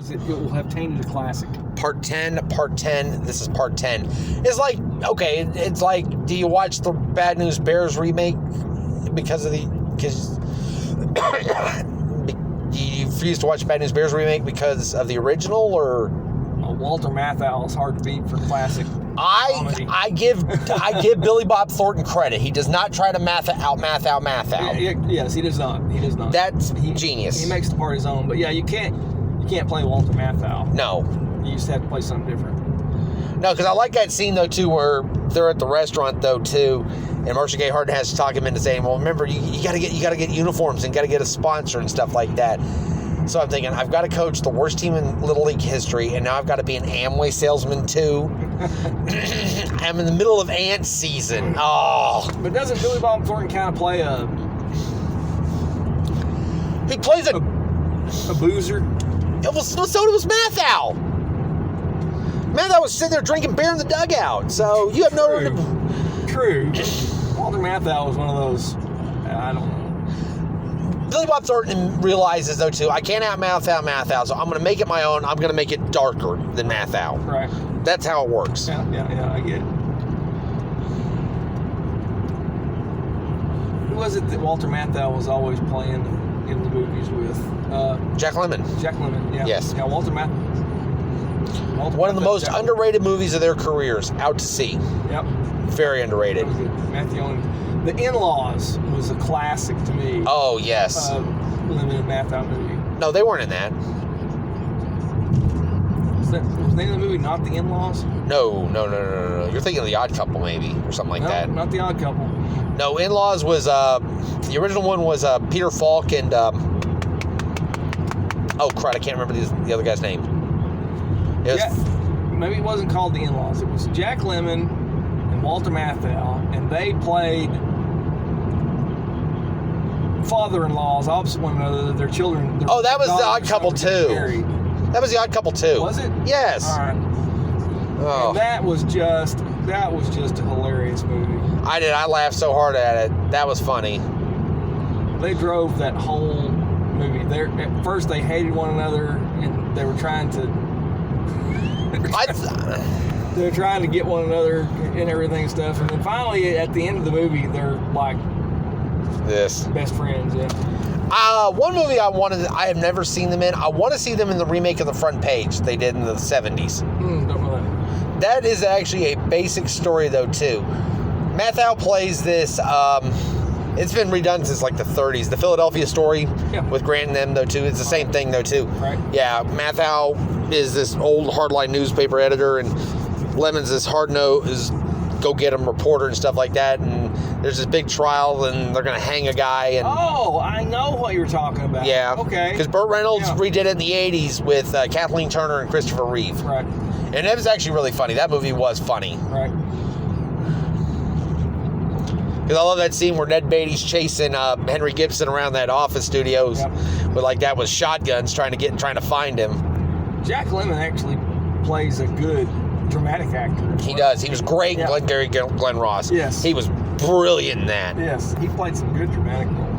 It will have tainted a classic. Part 10. This is part 10. It's like, okay, it's like, do you watch the Bad News Bears remake because you refuse to watch Bad News Bears remake because of the original, or? Walter Matthau is hard to beat for classic comedy. I give Billy Bob Thornton credit. He does not try to math out. Yes, he does not. That's genius. He makes the part his own. But yeah, you can't play Walter Matthau. No. You just have to play something different. No, because I like that scene, though, too, where they're at the restaurant, though, too, and Marcia Gay Harden has to talk him into saying, well, remember, you gotta get uniforms and gotta get a sponsor and stuff like that. So I'm thinking, I've got to coach the worst team in Little League history, and now I've got to be an Amway salesman, too. I'm in the middle of ant season. Oh. But doesn't Billy Bob Thornton kind of play He plays a boozer? So was Matthau. Matthau was sitting there drinking beer in the dugout, so you have no... True. Walter Matthau was one of those, I don't know. Billy Bob Thornton realizes, though, too, I can't out-math out Matthau, so I'm going to make it my own. I'm going to make it darker than Matthau. Right. That's how it works. Yeah, I get it. Who was it that Walter Matthau was always playing in the movies with? Jack Lemmon. Jack Lemmon, yeah. Yes. Yeah, Walter Matthau. One of the most underrated movies of their careers, Out to Sea. Yep. Very underrated. That was good. Matthew Owen. The In-Laws was a classic to me. Oh, yes. Limited Matthau movie. No, they weren't in that. Was the name of the movie not The In-Laws? No. You're thinking of The Odd Couple, maybe, or something like that. Not The Odd Couple. No, In-Laws was, the original one was Peter Falk and, oh, crud, I can't remember the other guy's name. Maybe it wasn't called The In-Laws. It was Jack Lemmon and Walter Matthau, and they played father-in-laws opposite one another. Their children. That was The Odd Couple too. That was The Odd Couple too. Was it? Yes. All right. Oh. And that was just a hilarious movie. I laughed so hard at it. That was funny. They drove that whole movie. At first they hated one another, and they were trying to. They're trying to get one another and everything and stuff, and then finally at the end of the movie they're like this best friends. Yeah. One movie I have never seen them in. I want to see them in the remake of The Front Page they did in the 70s. Don't know that. That is actually a basic story, though, too. Matthau plays this. It's been redone since like the 30s. The Philadelphia Story with Grant and them, though, too. It's the same thing, though, too. Right. Yeah, Matthau is this old hardline newspaper editor, and Lemon's this hard-nosed go-get-'em reporter and stuff like that. And there's this big trial, and they're going to hang a guy. And oh, I know what you're talking about. Yeah. Okay. Because Burt Reynolds redid it in the 80s with Kathleen Turner and Christopher Reeve. Right. And it was actually really funny. That movie was funny. Right. Because I love that scene where Ned Beatty's chasing Henry Gibson around that office studios with shotguns trying to find him. Jack Lemmon actually plays a good dramatic actor. He does. He was great in Glenn Ross. Yes. He was brilliant in that. Yes. He played some good dramatic roles.